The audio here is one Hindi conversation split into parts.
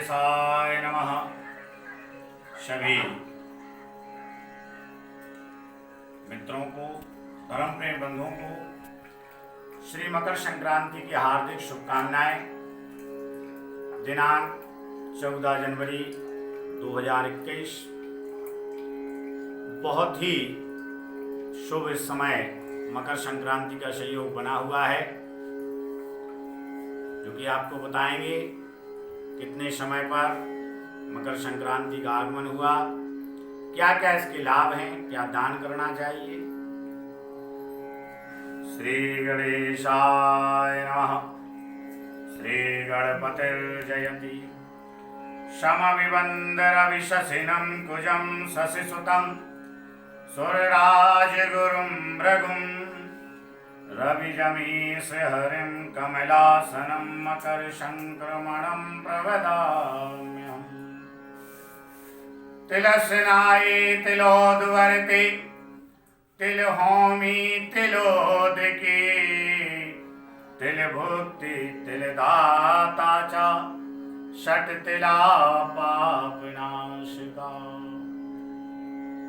गणेशाय नमः। सभी मित्रों को, धर्म प्रेम बंधुओं को श्री मकर संक्रांति की हार्दिक शुभकामनाएं। दिनांक 14 जनवरी 2021 बहुत ही शुभ समय मकर संक्रांति का संयोग बना हुआ है, जो कि आपको बताएंगे कितने समय पर मकर संक्रांति का आगमन हुआ, क्या क्या इसके लाभ हैं, क्या दान करना चाहिए। श्री गणेशाय नमः। श्री गणपतिर्जयति। समविवन्दर विशसिनं कुजं शशिसुतं सुरराजगुरुं भृगुं रविजमीश हरिं कमलासनं मकर संक्रमणं प्रवदाम्यहम्। तिलस्नाये तिलोद्वर्ते तिलहोमी तिलोदके तिलभुक्ति तिलदाता च षट्तिला पापनाशिका।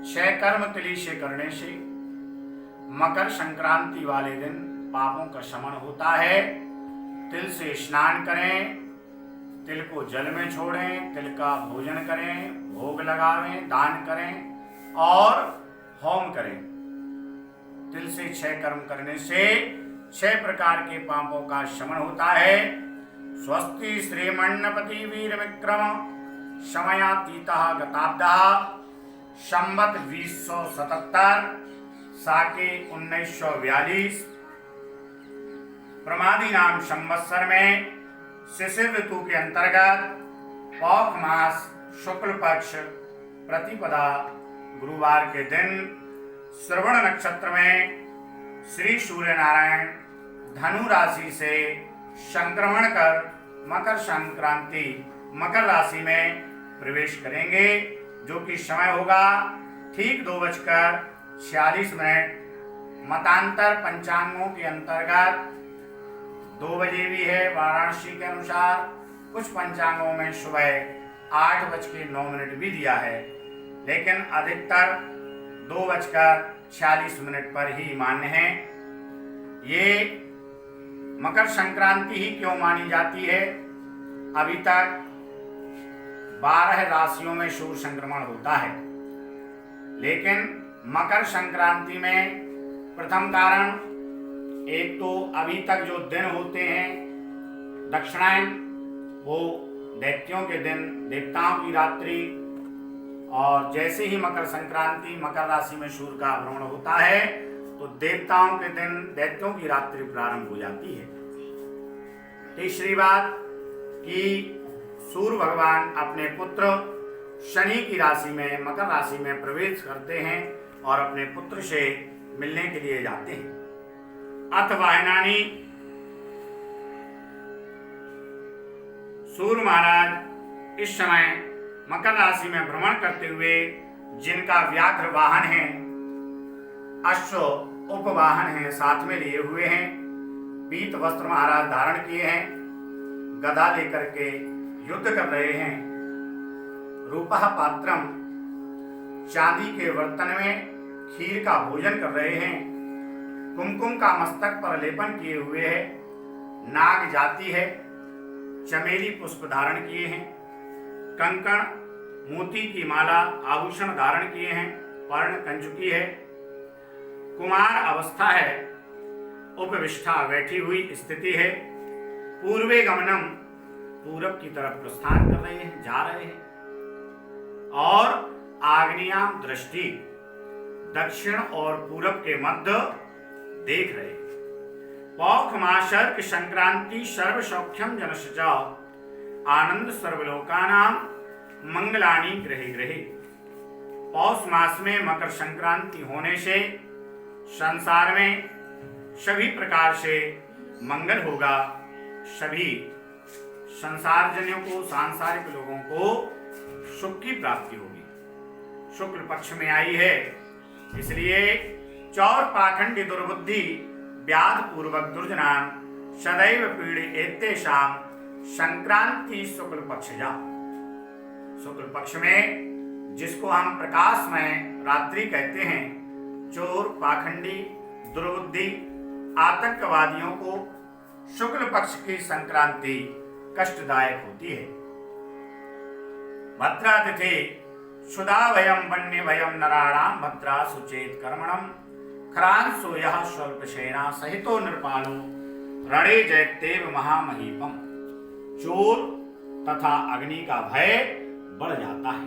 6 कर्म तिली से करने से मकर संक्रांति वाले दिन पापों का शमन होता है। तिल से स्नान करें, तिल को जल में छोड़ें, तिल का भोजन करें, भोग लगावें, दान करें और होम करें। तिल से 6 कर्म करने से 6 प्रकार के पापों का शमन होता है। स्वस्ति श्रीमन्नपति वीर विक्रम समयातीतः गताब्दः संवत 2077 साके 1942 प्रमादी नाम संवत्सर में शिशिर ऋतु के अंतर्गत पौष मास शुक्ल पक्ष प्रतिपदा गुरुवार के दिन श्रवण नक्षत्र में श्री सूर्य नारायण धनु राशि से संक्रमण कर मकर संक्रांति मकर राशि में प्रवेश करेंगे, जो कि समय होगा ठीक 2:46 मतांतर पंचांगों के अंतर्गत 2 बजे भी है वाराणसी के अनुसार। कुछ पंचांगों में सुबह 8:09 भी दिया है, लेकिन अधिकतर 2:46 पर ही मान्य है। ये मकर संक्रांति ही क्यों मानी जाती है? अभी तक 12 राशियों में सूर्य संक्रमण होता है, लेकिन मकर संक्रांति में प्रथम कारण एक तो अभी तक जो दिन होते हैं दक्षिणायन, वो दैत्यों के दिन, देवताओं की रात्रि, और जैसे ही मकर संक्रांति मकर राशि में सूर्य का भ्रमण होता है तो देवताओं के दिन, दैत्यों की रात्रि प्रारंभ हो जाती है। तीसरी बात कि सूर्य भगवान अपने पुत्र शनि की राशि में मकर राशि में प्रवेश करते हैं और अपने पुत्र से मिलने के लिए जाते हैं। अथ वाहनानी सूर्य महाराज इस समय मकर राशि में भ्रमण करते हुए जिनका व्याघ्र वाहन है, अश्व उपवाहन है, साथ में लिए हुए हैं, पीत वस्त्र महाराज धारण किए हैं, गदा लेकर के युद्ध कर रहे हैं, रूपः पात्रम चांदी के बर्तन में खीर का भोजन कर रहे हैं, कुमकुम का मस्तक पर लेपन किए हुए है, नाग जाति है, चमेली पुष्प धारण किए हैं, कंकण मोती की माला आभूषण धारण किए हैं, पर्ण कंजुकी है, कुमार अवस्था है, उपविष्ठा बैठी हुई स्थिति है, पूर्वे गमनम पूरब की तरफ प्रस्थान कर रहे हैं, जा रहे हैं, और आग्नेयाम दृष्टि दक्षिण और पूरब के मध्य देख रहे हैं। पौष मासर्क संक्रांति सर्व सौख्यम जनस्य आनंद सर्वलोकानां मंगलानि ग्रहे ग्रहे। पौष मास में मकर संक्रांति होने से संसार में सभी प्रकार से मंगल होगा, सभी संसार जनियों को, सांसारिक लोगों को सुख की प्राप्ति होगी। शुक्ल पक्ष में आई है, इसलिए चौर पाखंडी दुर्बुद्धि व्याध पूर्वक दुर्जनान सदैव पीड़ितेषां संक्रांति शुक्ल पक्षजा। शुक्ल पक्ष में, जिसको हम प्रकाशमय रात्रि कहते हैं, चोर, पाखंडी, दुर्बुद्धि, आतंकवादियों को शुक्ल पक्ष की संक्रांति कष्टदायक होती है। भद्रा तिथि शुदा भयम वन्य भयम नराणाम भद्रा सुचेत कर्मणम खरांसो यह स्वल्प सेना सहितो नृपालो रणे जयतेव महामहीपम। चोर तथा अग्नि का भय बढ़ जाता है,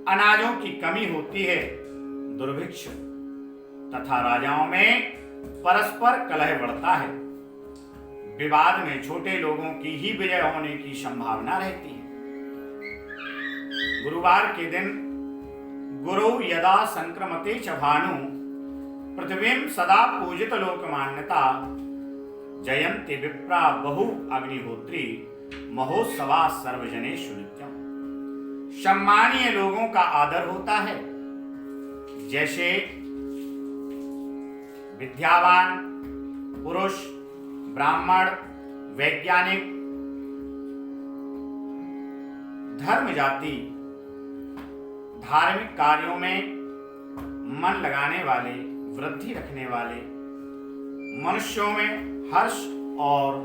अनाजों की कमी होती है, दुर्भिक्ष तथा राजाओं में परस्पर कलह बढ़ता है, विवाद में छोटे लोगों की ही विजय होने की संभावना रहती है। गुरुवार के दिन गुरु यदा संक्रमते च भानु पृथ्वीं सदा पूजित लोकमान्यता जयंती विप्रा बहु अग्निहोत्री महोत्सवा सर्वजनेषु नित्यम। सम्मानीय लोगों का आदर होता है, जैसे विद्यावान पुरुष, ब्राह्मण, वैज्ञानिक, धर्म जाति, धार्मिक कार्यों में मन लगाने वाले, वृद्धि रखने वाले मनुष्यों में हर्ष और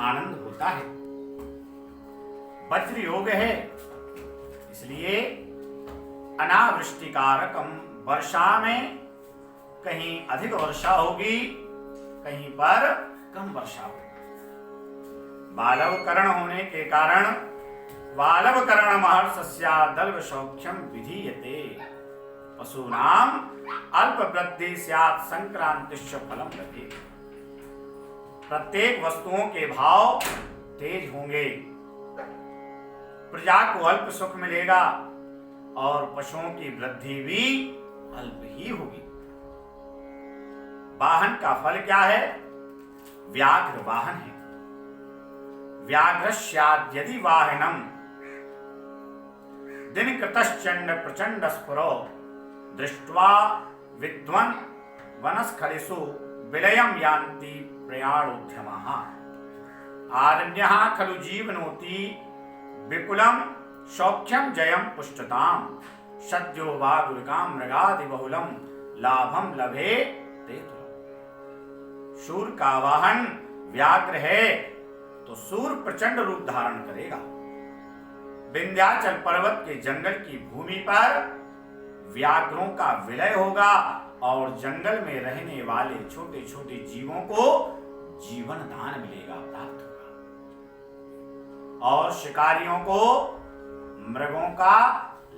आनंद होता है। वज्र योग है, इसलिए अनावृष्टिकारकम, वर्षा में कहीं अधिक वर्षा होगी, कहीं पर कम वर्षा होगी। बालवकरण होने के कारण बालवकरण महर्षस्या दल्व सौख्यम विधीयते पशूनाम अल्प वृद्धि स्यात् संक्रांतिश्च फलम लभेत। प्रत्येक वस्तुओं के भाव तेज होंगे, प्रजा को अल्प सुख मिलेगा और पशुओं की वृद्धि भी अल्प ही होगी। वाहन का फल क्या है? व्याघ्र वाहन है। व्याघ्र स्यात् यदि वाहनम दिन कृतश्चंड प्रचंड स्फुरो दृष्ट्वा विद्वन वनस्खलिषु विलयम यान्ति प्रयाणोद्यमः। आरण्यः खलु जीवनोति विपुलम सौख्यम जयम पुष्टताम सद्यो वा गुरुकाम मृगादि बहुलम लाभम लभे ते तुलम। शूर का वाहन व्याघ्र है तो सूर प्रचंड रूप धारण करेगा। विंध्याचल पर्वत के जंगल की भूमि पर व्याघ्रों का विलय होगा और जंगल में रहने वाले छोटे छोटे जीवों को जीवन दान मिलेगा, प्राप्त होगा, और शिकारियों को मृगों का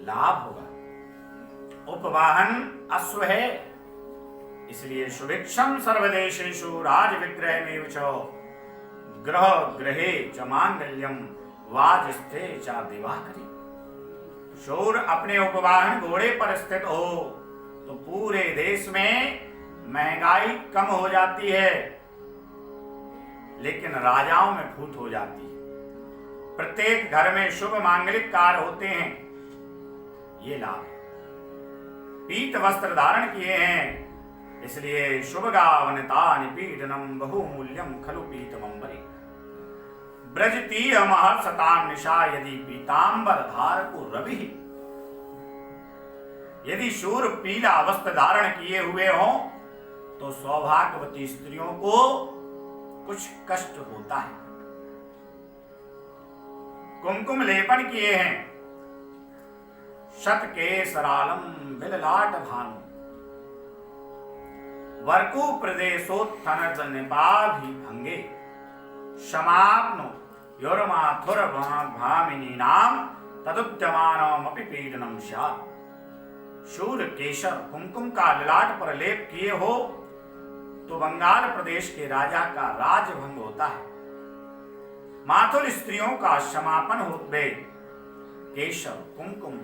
लाभ होगा। उपवाहन अश्व है, इसलिए सुभिक्षम सर्वदेशेषु राज विग्रह में ग्रह ग्रहे च मांगल्यम वाजस्थे चा दिवाकरी। शूर अपने उपवाहन घोड़े पर स्थित हो तो पूरे देश में महंगाई कम हो जाती है, लेकिन राजाओं में फूट हो जाती है। प्रत्येक घर में शुभ मांगलिक कार्य होते हैं, ये लाभ है। पीत वस्त्र धारण किए हैं, इसलिए शुभगावनता निपीडनम बहुमूल्यम खलु पीतमंबरी। ब्रजतीय महर्षतां निशा यदि पीतांबर धारको रवि। यदि शूर पीला वस्त्र धारण किए हुए हो तो सौभाग्यवती स्त्रियों को कुछ कष्ट होता है। कुमकुम लेपन किए हैं, शत के सरालम बिललाट भानु। वर्कु प्रदेशोत्थन निपाभि भंगे समाप्नो योरमाथुर भामिनी नाम तदुद्यमानमपि पीडनम स्यात्। शूर केशर कुमकुम का ललाट पर लेप किए हो तो बंगाल प्रदेश के राजा का राजभंग होता है। माथुर स्त्रियों का समापन होते केशर कुमकुम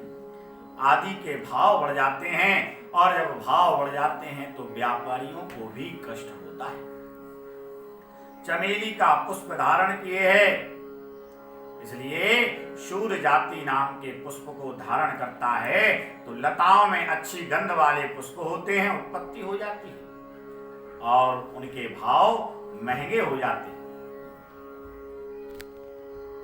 आदि के भाव बढ़ जाते हैं, और जब भाव बढ़ जाते हैं तो व्यापारियों को भी कष्ट होता है। चमेली का पुष्प धारण किए है, इसलिए शूर जाति नाम के पुष्प को धारण करता है तो लताओं में अच्छी गंध वाले पुष्प होते हैं, उत्पत्ति हो जाती है और उनके भाव महंगे हो जाते हैं।